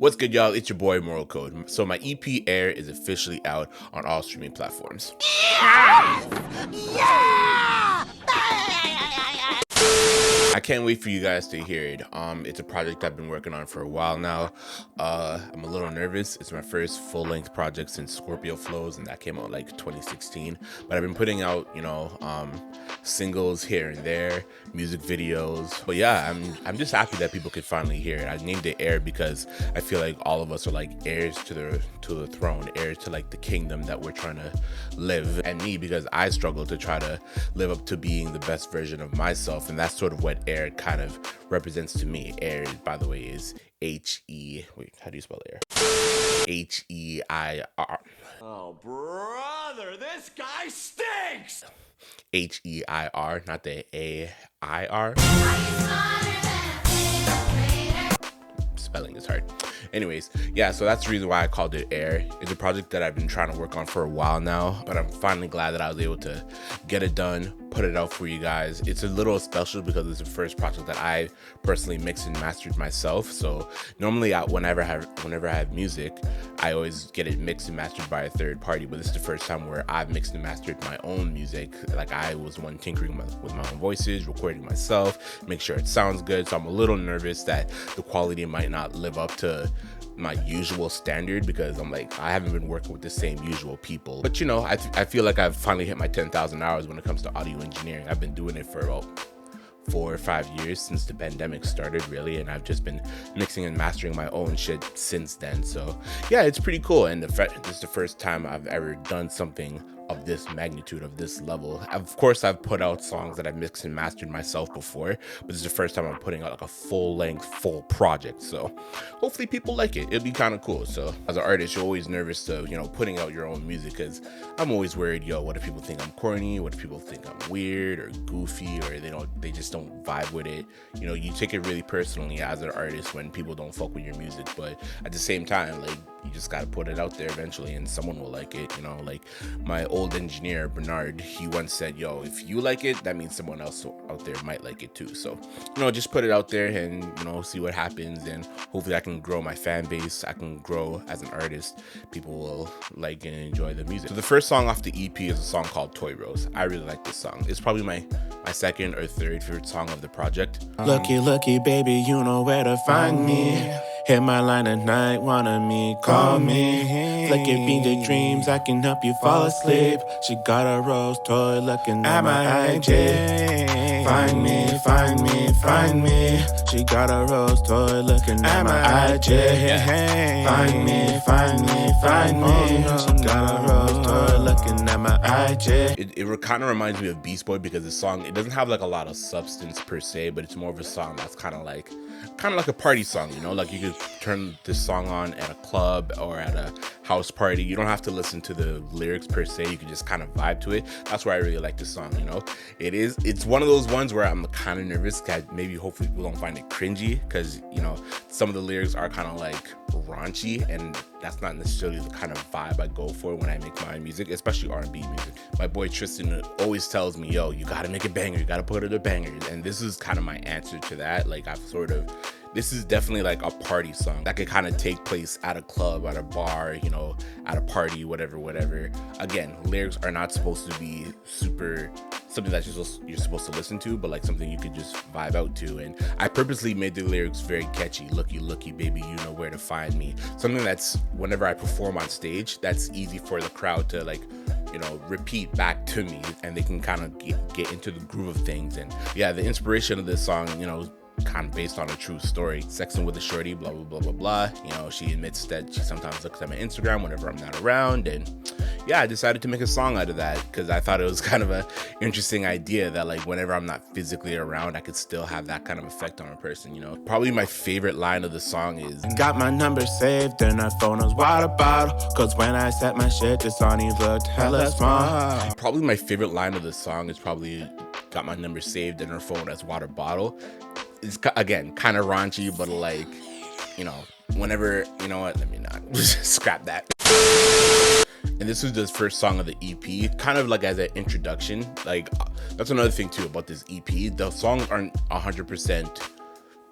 What's good, y'all? It's your boy Moral Code. So my EP Heir is officially out on all streaming platforms. Yes! Yeah! I can't wait for you guys to hear it. It's a project I've been working on for a while now. I'm a little nervous. It's my first full-length project since Scorpio Flows, and that came out like 2016. But I've been putting out, singles here and there, music videos. But yeah, I'm just happy that people could finally hear it. I named it Heir because I feel like all of us are like heirs to the throne, heirs to like the kingdom that we're trying to live. And me, because I struggle to try to live up to being the best version of myself, and that's sort of what Heir kind of represents to me. Heir, by the way, is how do you spell Heir? H-E-I-R. Oh, brother, this guy stinks! H-E-I-R, not the A-I-R. Spelling is hard. Anyways, yeah, so that's the reason why I called it Heir. It's a project that I've been trying to work on for a while now, but I'm finally glad that I was able to get it done, put it out for you guys. It's a little special because it's the first project that I personally mixed and mastered myself. So normally whenever I have music, I always get it mixed and mastered by a third party, but this is the first time where I've mixed and mastered my own music. Like I was the one tinkering with my own voices, recording myself, make sure it sounds good. So I'm a little nervous that the quality might not live up to my usual standard because I haven't been working with the same usual people. But I feel like I've finally hit my 10,000 hours when it comes to audio engineering. I've been doing it for about 4 or 5 years since the pandemic started, really, and I've just been mixing and mastering my own shit since then. So yeah, it's pretty cool, and this is the first time I've ever done something of this magnitude, of this level. Of course, I've put out songs that I've mixed and mastered myself before, but this is the first time I'm putting out like a full project. So hopefully people like it. It'll be kind of cool. So as an artist, you're always nervous to putting out your own music because I'm always worried, what if people think I'm corny? What if people think I'm weird or goofy, or they just don't vibe with it? You take it really personally as an artist when people don't fuck with your music, but at the same time, like, you just got to put it out there eventually and someone will like it. Like my old engineer Bernard, he once said, if you like it, that means someone else out there might like it too. So just put it out there and see what happens, and hopefully I can grow my fan base, I can grow as an artist, people will like and enjoy the music. So the first song off the EP is a song called Toy Rose. I really like this song. It's probably my second or third favorite song of the project. Lucky baby, you know where to find me. Hit my line at night, wanna me, call me. Flick it, beat the dreams, I can help you fall asleep. She got a rose toy looking at my IG. Find me. She got a rose toy looking at my IG. Find me. She got a rose toy looking at my IG. It kind of reminds me of Beast Boy because the song, it doesn't have like a lot of substance per se, but it's more of a song that's kind of like a party song, like you could turn this song on at a club or at a house party. You don't have to listen to the lyrics per se, you can just kind of vibe to it. That's why I really like this song. It's one of those ones where I'm kind of nervous that hopefully people don't find it cringy, because some of the lyrics are kind of like raunchy, and that's not necessarily the kind of vibe I go for when I make my music, especially R&B music. My boy Tristan always tells me, you gotta make a banger, you gotta put it a banger, and this is kind of my answer to that. Like this is definitely like a party song that could kind of take place at a club, at a bar, at a party, whatever. Again, lyrics are not supposed to be super something that you're supposed to listen to, but like something you could just vibe out to. And I purposely made the lyrics very catchy. Looky baby, you know where to find me. Something that's, whenever I perform on stage, that's easy for the crowd to like repeat back to me, and they can kind of get into the groove of things. And yeah, the inspiration of this song, kind of based on a true story. Sexing with a shorty, blah blah blah blah blah. She admits that she sometimes looks at my Instagram whenever I'm not around, and yeah, I decided to make a song out of that because I thought it was kind of a interesting idea that like whenever I'm not physically around, I could still have that kind of effect on a person. Probably my favorite line of the song is, got my number saved in her phone as water bottle, cause when I set my shit, this Sonny looked hella small. Probably my favorite line of the song is probably, got my number saved in her phone as water bottle. It's again kind of raunchy, but like whenever, let me not scrap that. And this was the first song of the EP, kind of like as an introduction. Like that's another thing too about this EP, the songs aren't 100%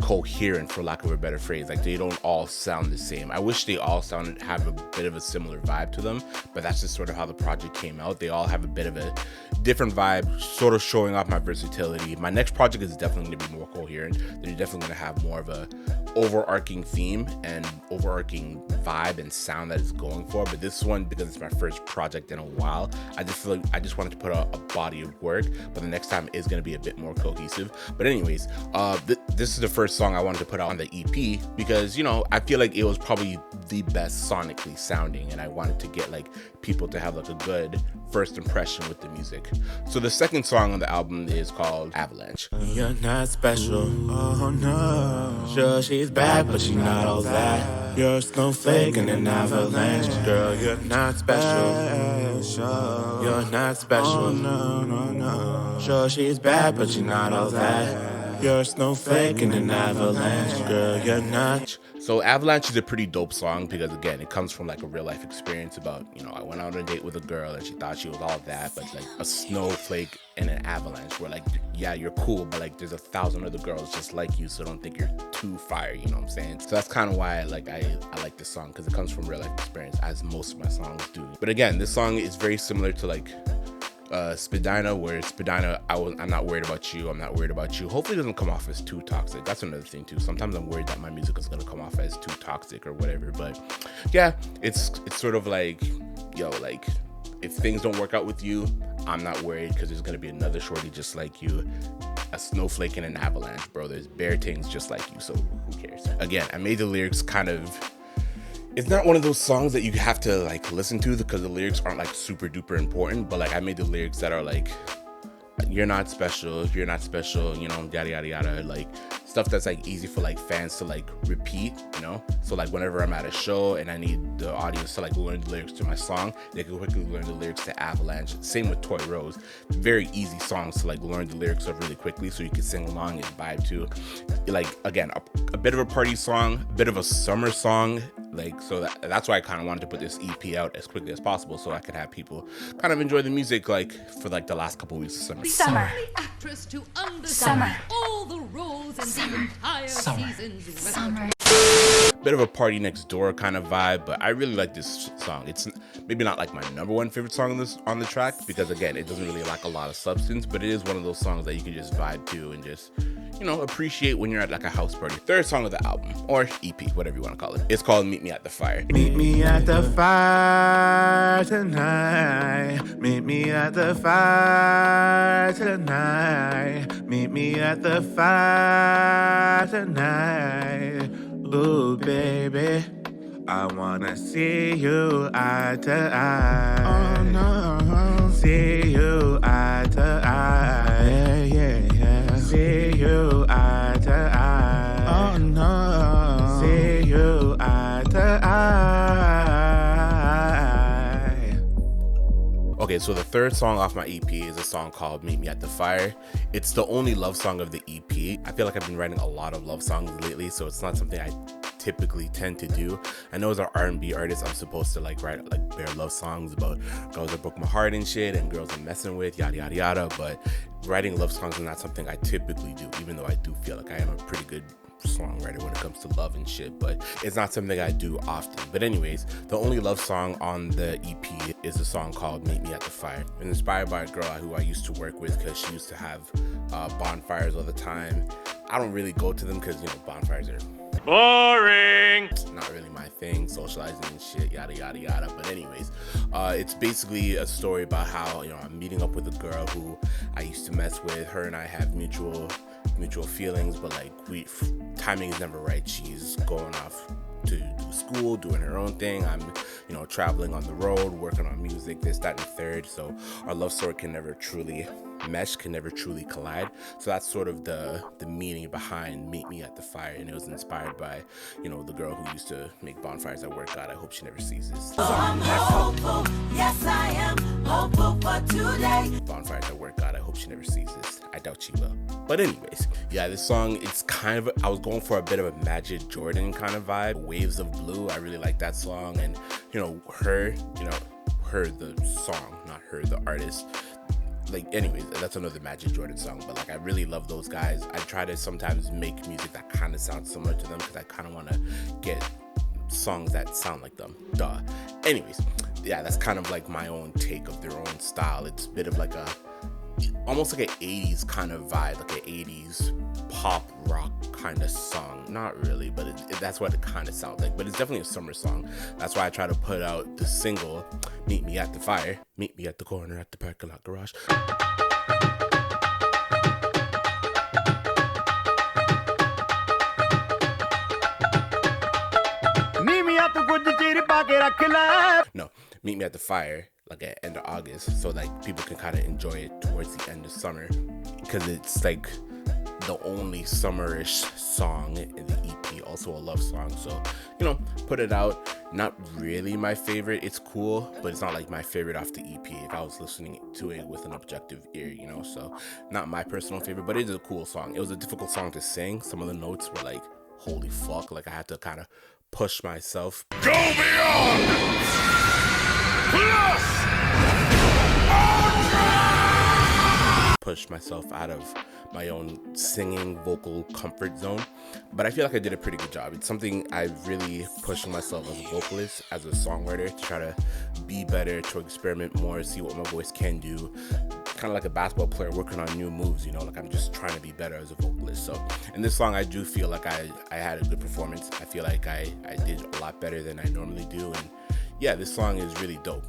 coherent, for lack of a better phrase. Like they don't all sound the same. I wish they all have a bit of a similar vibe to them, but that's just sort of how the project came out. They all have a bit of a different vibe, sort of showing off my versatility. My next project is definitely going to be more coherent. They're definitely going to have more of a overarching theme and overarching vibe and sound that it's going for. But this one, because it's my first project in a while, I just feel like I just wanted to put out a body of work, but the next time is going to be a bit more cohesive. But anyways, this is the first song I wanted to put out on the EP because, you know, I feel like it was probably the best sonically sounding, and I wanted to get like people to have like a good first impression with the music. So the second song on the album is called Avalanche. You're not special, oh no. Sure, she's bad, but she's not all that. You're a snowflake in an avalanche. Girl, you're not special. You're not special, no, no, no. Sure, she's bad, but she's not all that. You're a snowflake in an avalanche. Girl, you're not. So Avalanche is a pretty dope song because, again, it comes from like a real life experience about, you know, I went out on a date with a girl and she thought she was all that, but like a snowflake in an avalanche where like, yeah, you're cool, but like there's 1,000 other girls just like you, so don't think you're too fire, you know what I'm saying? So that's kind of why I like this song, because it comes from real life experience, as most of my songs do. But again, this song is very similar to like Spadina, where Spadina, I'm not worried about you, I'm not worried about you. Hopefully it doesn't come off as too toxic. That's another thing too. Sometimes I'm worried that my music is gonna come off as too toxic or whatever. But yeah, it's sort of like, yo, like if things don't work out with you, I'm not worried because there's gonna be another shorty just like you, a snowflake in an avalanche, bro. There's bare things just like you, so who cares? Again, I made the lyrics kind of, it's not one of those songs that you have to like listen to because the lyrics aren't like super duper important, but like I made the lyrics that are like, you're not special, you know, yada yada yada, like stuff that's like easy for like fans to like repeat, you know. So like whenever I'm at a show and I need the audience to like learn the lyrics to my song, they can quickly learn the lyrics to Avalanche. Same with Toy Rose, very easy songs to like learn the lyrics of really quickly so you can sing along and vibe to. Like again, a bit of a party song, a bit of a summer song, like, so that's why I kind of wanted to put this EP out as quickly as possible so I could have people kind of enjoy the music like for like the last couple weeks of summer. Summer. Actress to understand Summer. all the roles and the entire season's Summer. Bit of a party next door kind of vibe, but I really like this song. It's maybe not like my number one favorite song on the track because again, it doesn't really lack a lot of substance, but it is one of those songs that you can just vibe to and just, you know, appreciate when you're at like a house party. Third song of the album, or EP, whatever you want to call it. It's called Meet Me at the Fire. Meet me at the fire tonight. Meet me at the fire tonight. Meet me at the fire tonight. Ooh, baby, I wanna see you eye to eye. Oh no, see you eye to eye. Yeah, yeah, yeah. See you eye to eye. Oh no, see you eye to eye. Okay, so the third song off my EP is a song called Meet Me at the Fire. It's the only love song of the EP. I feel like I've been writing a lot of love songs lately, so it's not something I typically tend to do. I know as an R&B artist, I'm supposed to like write like bare love songs about girls that broke my heart and shit and girls I'm messing with, yada yada yada, but writing love songs is not something I typically do, even though I do feel like I am a pretty good songwriter when it comes to love and shit, but it's not something I do often. But anyways, the only love song on the EP is a song called Meet Me at the Fire. It's inspired by a girl who I used to work with because she used to have bonfires all the time. I don't really go to them because, you know, bonfires are boring. It's not really my thing, socializing and shit, yada yada yada. But anyways, it's basically a story about how, you know, I'm meeting up with a girl who I used to mess with. Her and I have mutual feelings, but like timing is never right. She's going off to do school, doing her own thing. I'm, you know, traveling on the road, working on music, this, that, and the third. So our love story can never truly mesh, can never truly collide. So that's sort of the meaning behind Meet Me at the Fire, and it was inspired by, you know, the girl who used to make bonfires at work. God, I hope she never sees this. I'm hopeful, yes I am hopeful for today. Bonfires at work. God, I hope she never sees this. I doubt she will. But anyways, yeah, this song, it's kind of, I was going for a bit of a Magic Jordan kind of vibe. Waves of Blue, I really like that song. And, you know, her the song, not her, the artist. like, anyways, that's another Magic Jordan song, but like I really love those guys. I try to sometimes make music that kind of sounds similar to them because I kind of want to get songs that sound like them. Duh. Anyways, yeah, that's kind of like my own take of their own style. It's a bit of like almost like an 80s kind of vibe, like an 80s pop rock kind of song. Not really, but that's what it kind of sounds like. But it's definitely a summer song. That's why I try to put out the single, Meet Me at the Fire, Meet Me at the Corner at the Parking Lot Garage. No, Meet Me at the Fire, like at end of August, so like people can kind of enjoy it towards the end of summer, because it's like the only summerish song in the EP, also a love song. So, you know, put it out. Not really my favorite. It's cool, but it's not like my favorite off the EP if I was listening to it with an objective ear, you know. So not my personal favorite, but it is a cool song. It was a difficult song to sing. Some of the notes were like, holy fuck, like I had to kind of push myself. Go beyond! Plus! Push myself out of my own singing vocal comfort zone, but I feel like I did a pretty good job. It's something I really pushed myself as a vocalist, as a songwriter, to try to be better, to experiment more, see what my voice can do. Kind of like a basketball player working on new moves, you know, like I'm just trying to be better as a vocalist. So in this song, I do feel like I had a good performance. I feel like I did a lot better than I normally do, and yeah, this song is really dope.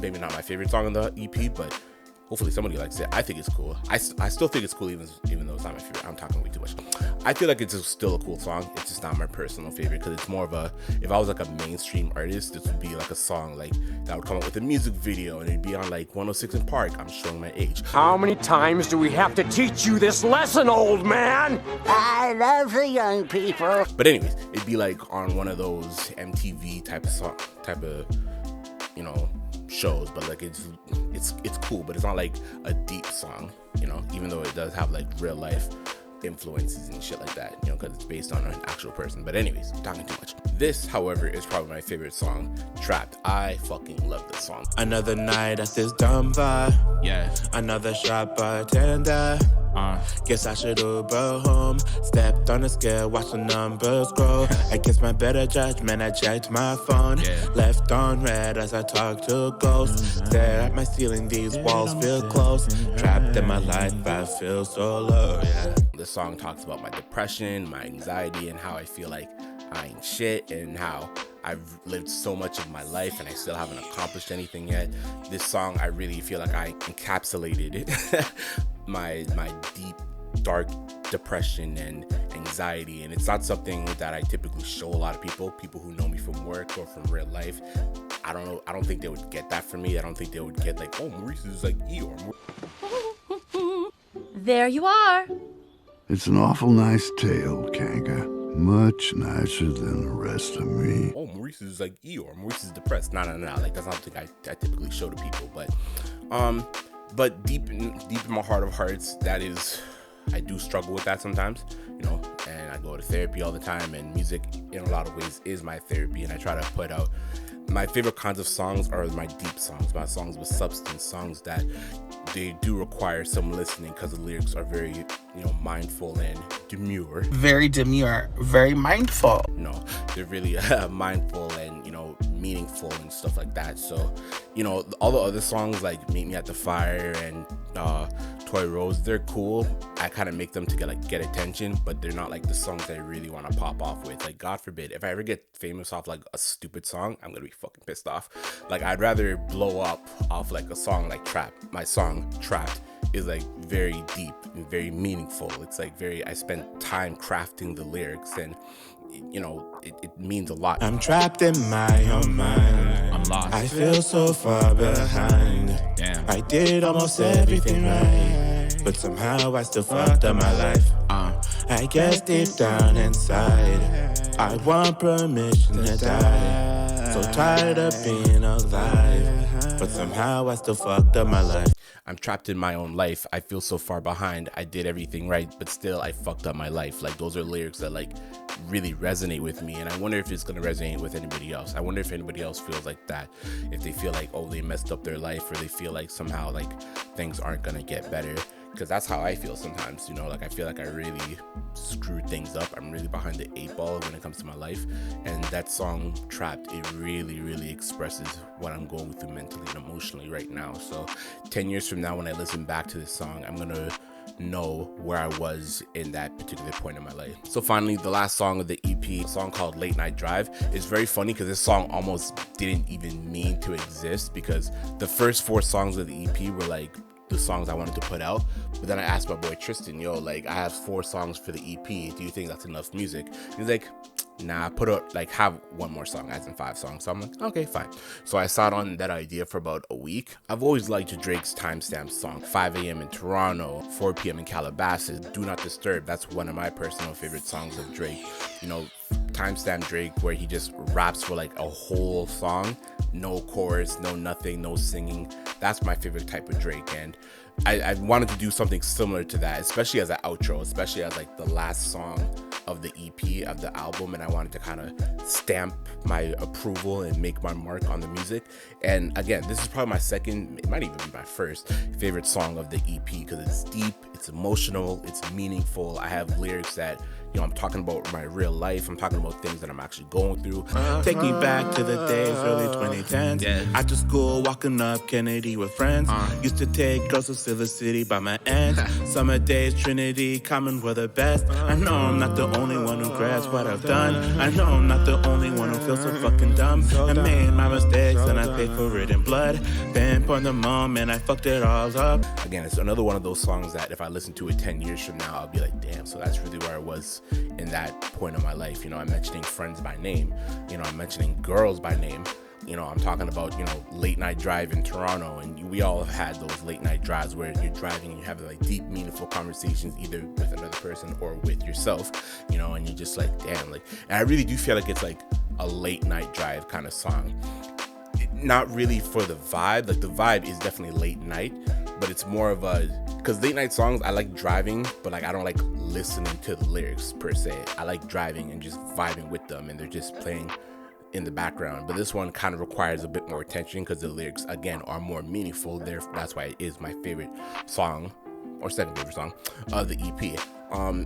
Maybe not my favorite song on the EP, but hopefully somebody likes it. I think it's cool. I still think it's cool even though it's not my favorite. I'm talking way too much. I feel like it's still a cool song. It's just not my personal favorite because it's more of a, if I was like a mainstream artist, this would be like a song like that would come up with a music video and it'd be on like 106 in Park. I'm showing my age. How many times do we have to teach you this lesson, old man? I love the young people. But anyways, it'd be like on one of those MTV type of, you know, shows, but like it's cool, but it's not like a deep song, you know, even though it does have like real life influences and shit like that, you know, because it's based on an actual person. But anyways, I'm talking too much. This, however, is probably my favorite song, Trapped. I fucking love this song. Another night at this dumb bar. Yeah. Another shot bartender. Guess I should Uber home. Stepped on the scale, watched the numbers grow. Against my better judgment, I checked my phone. Left on red as I talk to ghosts. Stare at my ceiling, these walls feel close. Trapped in my life, I feel so low. Yeah. This song talks about my depression, my anxiety, and how I feel like I ain't shit, and how I've lived so much of my life and I still haven't accomplished anything yet. This song, I really feel like I encapsulated my deep, dark depression and anxiety, and it's not something that I typically show a lot of people who know me from work or from real life. I don't know, I don't think they would get that from me. I don't think they would get like, oh, Maurice is like Eeyore. There you are. It's an awful nice tale, Kanga. Much nicer than the rest of me. Oh, Maurice is like Eeyore. Maurice is depressed. No. Like that's not something I typically show to people. But deep in my heart of hearts, that is, I do struggle with that sometimes, you know. And I go to therapy all the time, and music, in a lot of ways, is my therapy. And I try to put out my favorite kinds of songs are my deep songs, my songs with substance, songs that they do require some listening because the lyrics are very, you know, mindful and demure. Very demure, very mindful. No, they're really mindful and, you know, meaningful and stuff like that. So, you know, all the other songs like Meet Me at the Fire and Toy Rose, they're cool. I kind of make them to get attention, but they're not like the songs that I really want to pop off with. Like, God forbid, if I ever get famous off like a stupid song, I'm gonna be fucking pissed off. Like, I'd rather blow up off like a song like Trap. My song Trapped is like very deep and very meaningful. It's like I spent time crafting the lyrics, and you know, it means a lot. I'm trapped in my own mind. I'm lost. I feel so far behind. Damn. I did almost everything right, but somehow I still fucked up my life. I guess deep down inside, I want permission to die. so tired of being alive, but somehow I still fucked up my life. I'm trapped in my own life. I feel so far behind. I did everything right, but still I fucked up my life. Like, those are lyrics that like really resonate with me, and I wonder if it's gonna resonate with anybody else. I wonder if anybody else feels like that, if they feel like, oh, they messed up their life, or they feel like somehow like things aren't gonna get better. Because that's how I feel sometimes, you know, like I feel like I really screwed things up. I'm really behind the 8 ball when it comes to my life. And that song, Trapped, it really, really expresses what I'm going through mentally and emotionally right now. So 10 years from now, when I listen back to this song, I'm gonna know where I was in that particular point in my life. So finally, the last song of the EP, a song called Late Night Drive, is very funny because this song almost didn't even mean to exist, because the first 4 songs of the EP were like the songs I wanted to put out. But then I asked my boy Tristan, yo, like, I have 4 songs for the EP, do you think that's enough music? He's like, nah, put out, like, have 1 more song, as in 5 songs. So I'm like, okay, fine. So I sat on that idea for about a week. I've always liked Drake's Timestamp song, 5 a.m. in Toronto, 4 p.m. in Calabasas, Do Not Disturb. That's one of my personal favorite songs of Drake. You know, Timestamp Drake, where he just raps for like a whole song, no chorus, no nothing, no singing. That's my favorite type of Drake, and I wanted to do something similar to that, especially as an outro, especially as like the last song of the EP, of the album, and I wanted to kind of stamp my approval and make my mark on the music. And again, this is probably my second, it might even be my first favorite song of the EP, because it's deep, it's emotional, it's meaningful. I have lyrics that, you know, I'm talking about my real life. I'm talking about things that I'm actually going through. Take me back to the days, early 2010s. Yeah. After school, walking up Kennedy with friends. Used to take girls to Silver City by my aunt. Summer days, Trinity, Common were the best. I know I'm not the only one who grasps what I've done. I know I'm not the only one who feels so fucking dumb. I made my mistakes and I paid for it in blood. Then for the moment, I fucked it all up. Again, it's another one of those songs that if I listen to it 10 years from now, I'll be like, damn, so that's really where I was in that point of my life. You know, I'm mentioning friends by name, you know, I'm mentioning girls by name, you know, I'm talking about, you know, late night drive in Toronto, and we all have had those late night drives where you're driving and you have like deep, meaningful conversations either with another person or with yourself, you know, and you're just like, damn, like, and I really do feel like it's like a late night drive kind of song. Not really for the vibe, like the vibe is definitely late night, but it's more of a, because late night songs, I like driving, but like I don't like listening to the lyrics per se. I like driving and just vibing with them, and they're just playing in the background. But this one kind of requires a bit more attention because the lyrics, again, are more meaningful. That's why it is my favorite song, or second favorite song of the EP.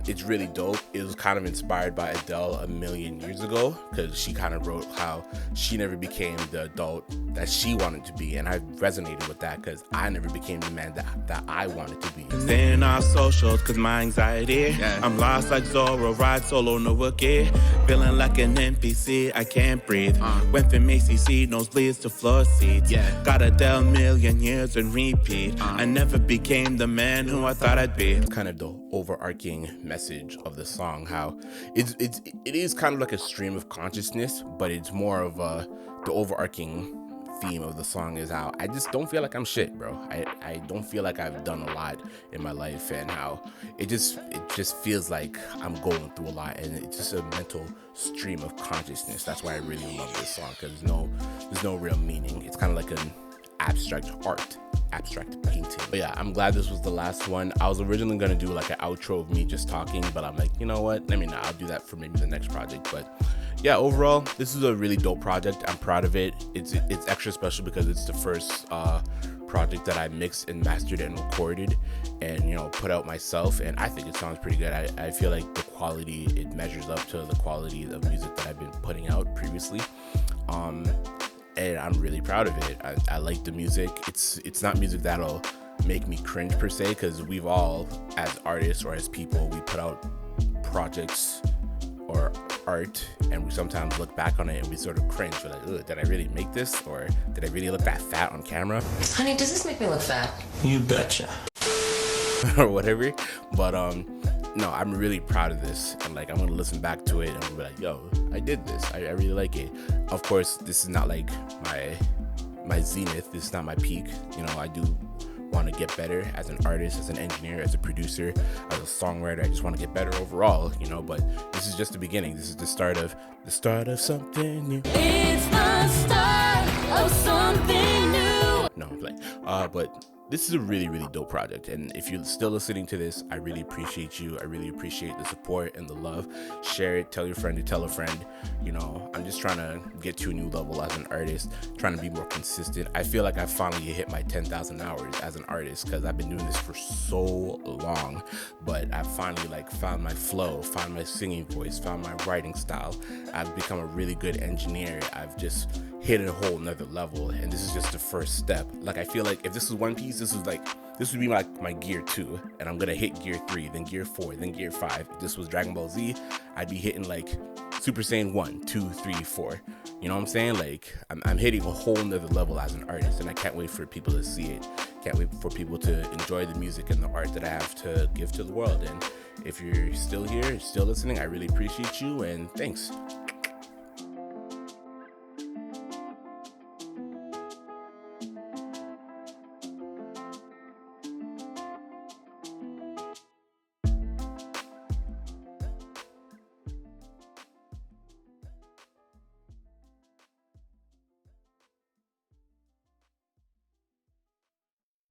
It's really dope. It was kind of inspired by Adele a million years ago, because she kind of wrote how she never became the adult that she wanted to be, and I resonated with that because I never became the man that I wanted to be. Staying off socials cause my anxiety. I'm lost like Zorro, ride solo, no rookie. Feeling like an NPC, I can't breathe. Went from ACC, nosebleeds to floor seats. Got Adele million years and repeat. I never became the man who I thought I'd be. Kind of the overarching message of the song, how it is kind of like a stream of consciousness, but it's more of the overarching theme of the song is how I just don't feel like I'm shit, bro. I don't feel like I've done a lot in my life, and how it just feels like I'm going through a lot, and it's just a mental stream of consciousness. That's why I really love this song, because there's no real meaning. It's kind of like an abstract painting. But yeah, I'm glad this was the last one. I was originally gonna do like an outro of me just talking, but I'm like, you know what, let me not, I'll do that for maybe the next project. But yeah, overall, this is a really dope project. I'm proud of it. It's extra special because it's the first project that I mixed and mastered and recorded and, you know, put out myself, and I think it sounds pretty good. I feel like the quality, it measures up to the quality of music that I've been putting out previously. And I'm really proud of it. I like the music. It's not music that'll make me cringe per se, because we've all, as artists or as people, we put out projects or art, and we sometimes look back on it and we sort of cringe. We're like, ugh, did I really make this? Or did I really look that fat on camera? Honey, does this make me look fat? You betcha. Or whatever. But no, I'm really proud of this, and like I'm gonna listen back to it and be like, yo, I did this. I really like it. Of course, this is not like my zenith. This is not my peak. You know, I do want to get better as an artist, as an engineer, as a producer, as a songwriter. I just want to get better overall, you know. But this is just the beginning. This is the start of something new. It's the the start of something new. No, I'm playing. But this is a really, really dope project. And if you're still listening to this, I really appreciate you. I really appreciate the support and the love. Share it, tell your friend to tell a friend. You know, I'm just trying to get to a new level as an artist, trying to be more consistent. I feel like I finally hit my 10,000 hours as an artist because I've been doing this for so long. But I finally like found my flow, found my singing voice, found my writing style. I've become a really good engineer. I've just hit a whole nother level, and this is just the first step. Like, I feel like if this is One Piece, this would be like my gear 2, and I'm gonna hit gear 3, then gear 4, then gear 5. If this was Dragon Ball Z, I'd be hitting like Super Saiyan 1, 2, 3, 4. You know what I'm saying? Like, I'm hitting a whole nother level as an artist, and I can't wait for people to see it. Can't wait for people to enjoy the music and the art that I have to give to the world. And if you're still here, still listening, I really appreciate you, and thanks.